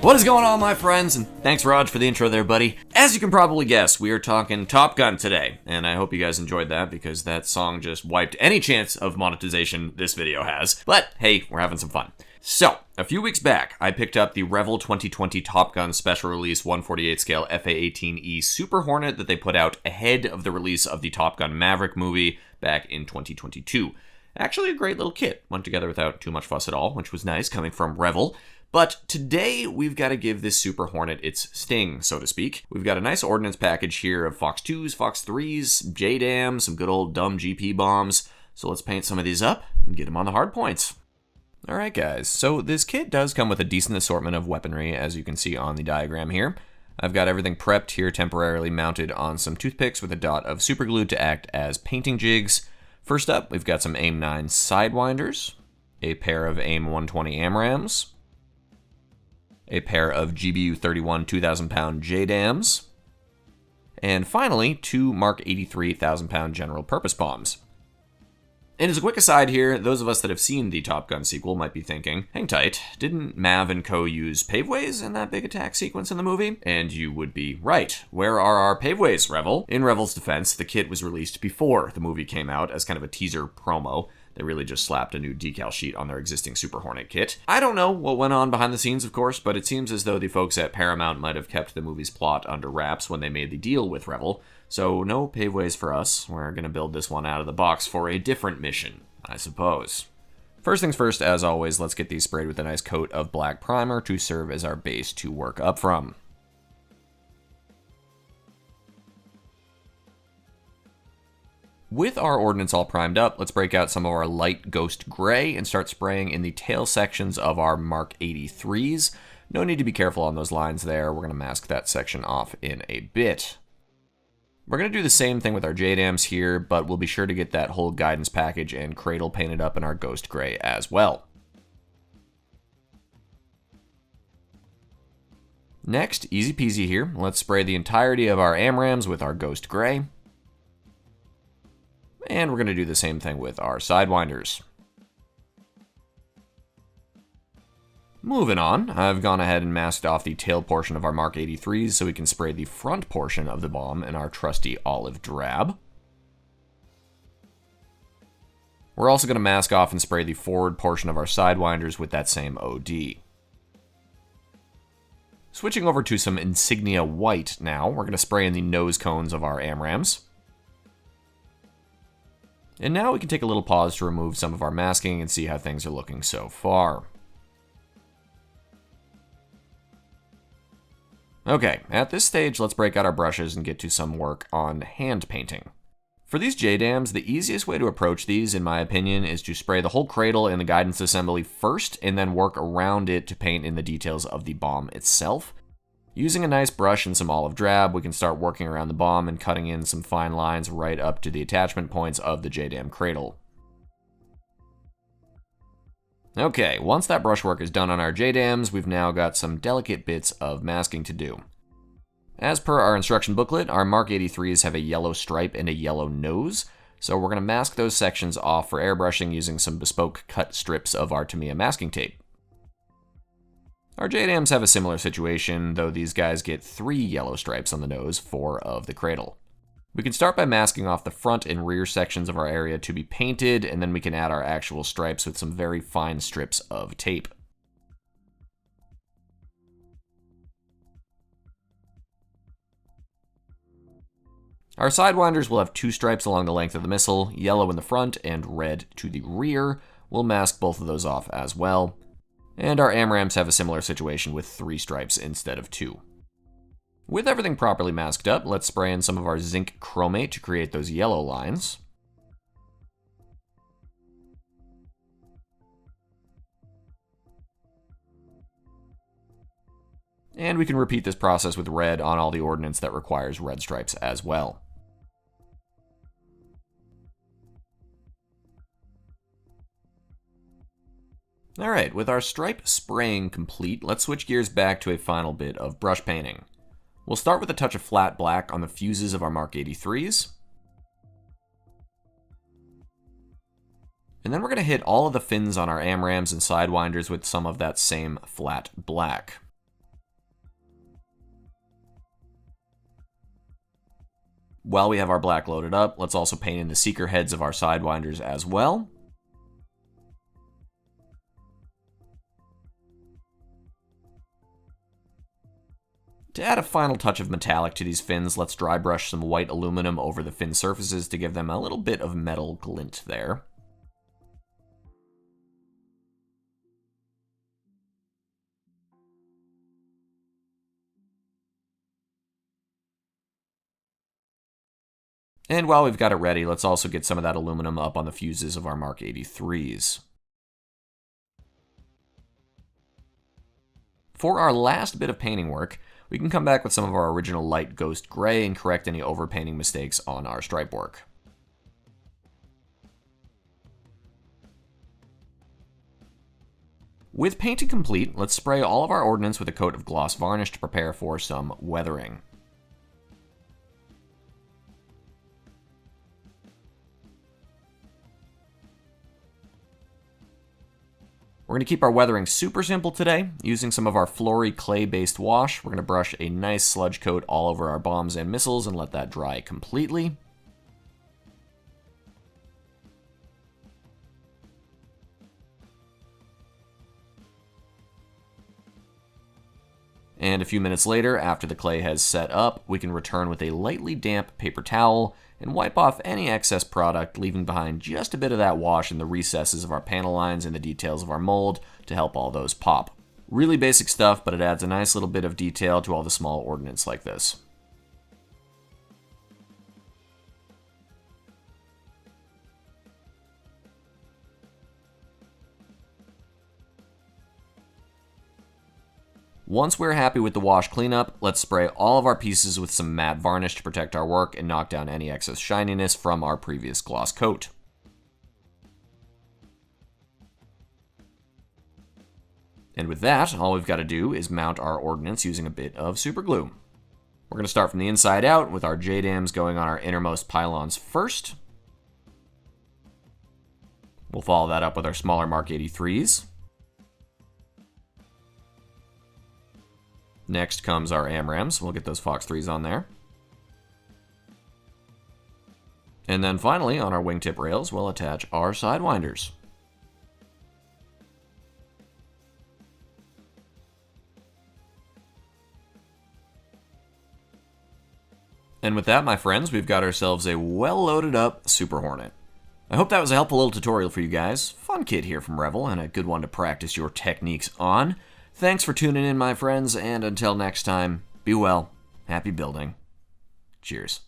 What is going on, my friends? And thanks, Raj, for the intro there, buddy. As you can probably guess, we are talking Top Gun today, and I hope you guys enjoyed that because that song just wiped any chance of monetization this video has. But hey, we're having some fun. So, a few weeks back, I picked up the Revell 2020 Top Gun Special Release 1/48 scale A-18E Super Hornet that they put out ahead of the release of the Top Gun Maverick movie back in 2022. Actually a great little kit, went together without too much fuss at all, which was nice coming from Revell. But today, we've got to give this Super Hornet its sting, so to speak. We've got a nice Ordinance package here of Fox 2s, Fox 3s, JDAMs, some good old dumb GP bombs. So let's paint some of these up and get them on the hard points. Alright guys, so this kit does come with a decent assortment of weaponry, as you can see on the diagram here. I've got everything prepped here, temporarily mounted on some toothpicks with a dot of super glue to act as painting jigs. First up, we've got some AIM-9 Sidewinders, a pair of AIM-120 AMRAAMS, a pair of GBU-31 2,000-pound JDAMs, and finally, two Mark 83 1,000-pound general purpose bombs. And as a quick aside here, those of us that have seen the Top Gun sequel might be thinking, hang tight, didn't Mav and co use paveways in that big attack sequence in the movie? And you would be right. Where are our paveways, Revell? In Revell's defense, the kit was released before the movie came out as kind of a teaser promo. They really just slapped a new decal sheet on their existing Super Hornet kit. I don't know what went on behind the scenes, of course, but it seems as though the folks at Paramount might have kept the movie's plot under wraps when they made the deal with Revell. So no paveways for us. We're going to build this one out of the box for a different mission, I suppose. First things first, as always, let's get these sprayed with a nice coat of black primer to serve as our base to work up from. With our Ordnance all primed up, let's break out some of our light ghost gray and start spraying in the tail sections of our Mark 83s. No need to be careful on those lines there. We're going to mask that section off in a bit. We're going to do the same thing with our JDAMs here, but we'll be sure to get that whole guidance package and cradle painted up in our ghost gray as well. Next, easy peasy here, let's spray the entirety of our AMRAAMS with our ghost gray. And we're going to do the same thing with our Sidewinders. Moving on, I've gone ahead and masked off the tail portion of our Mark 83s so we can spray the front portion of the bomb in our trusty olive drab. We're also going to mask off and spray the forward portion of our Sidewinders with that same OD. Switching over to some Insignia White now, we're going to spray in the nose cones of our AMRAAMS. And now we can take a little pause to remove some of our masking and see how things are looking so far. Okay, at this stage, let's break out our brushes and get to some work on hand painting. For these JDAMs, the easiest way to approach these, in my opinion, is to spray the whole cradle in the guidance assembly first and then work around it to paint in the details of the bomb itself. Using a nice brush and some olive drab, we can start working around the bomb and cutting in some fine lines right up to the attachment points of the JDAM cradle. Okay, once that brushwork is done on our JDAMs, we've now got some delicate bits of masking to do. As per our instruction booklet, our Mark 83s have a yellow stripe and a yellow nose, so we're going to mask those sections off for airbrushing using some bespoke cut strips of our Tamiya masking tape. Our JDAMs have a similar situation, though these guys get 3 yellow stripes on the nose, 4 of the cradle. We can start by masking off the front and rear sections of our area to be painted, and then we can add our actual stripes with some very fine strips of tape. Our Sidewinders will have 2 stripes along the length of the missile, yellow in the front and red to the rear. We'll mask both of those off as well. And our AMRAAMS have a similar situation with 3 stripes instead of 2. With everything properly masked up, let's spray in some of our zinc chromate to create those yellow lines. And we can repeat this process with red on all the Ordnance that requires red stripes as well. Alright, with our stripe spraying complete, let's switch gears back to a final bit of brush painting. We'll start with a touch of flat black on the fuses of our Mark 83s. And then we're going to hit all of the fins on our AMRAAMS and Sidewinders with some of that same flat black. While we have our black loaded up, let's also paint in the seeker heads of our Sidewinders as well. To add a final touch of metallic to these fins, let's dry brush some white aluminum over the fin surfaces to give them a little bit of metal glint there. And while we've got it ready, let's also get some of that aluminum up on the fuses of our Mark 83s. For our last bit of painting work, we can come back with some of our original light ghost gray and correct any overpainting mistakes on our stripe work. With painting complete, let's spray all of our Ordnance with a coat of gloss varnish to prepare for some weathering. We're going to keep our weathering super simple today, using some of our Flory clay-based wash. We're going to brush a nice sludge coat all over our bombs and missiles and let that dry completely. And a few minutes later, after the clay has set up, we can return with a lightly damp paper towel and wipe off any excess product, leaving behind just a bit of that wash in the recesses of our panel lines and the details of our mold to help all those pop. Really basic stuff, but it adds a nice little bit of detail to all the small Ordnance like this. Once we're happy with the wash cleanup, let's spray all of our pieces with some matte varnish to protect our work and knock down any excess shininess from our previous gloss coat. And with that, all we've got to do is mount our Ordnance using a bit of super glue. We're going to start from the inside out with our JDAMs going on our innermost pylons first. We'll follow that up with our smaller Mark 83s. Next comes our AMRAAMS. We'll get those Fox 3s on there. And then finally, on our wingtip rails, we'll attach our Sidewinders. And with that, my friends, we've got ourselves a well-loaded up Super Hornet. I hope that was a helpful little tutorial for you guys. Fun kit here from Revell, and a good one to practice your techniques on. Thanks for tuning in, my friends, and until next time, be well, happy building. Cheers.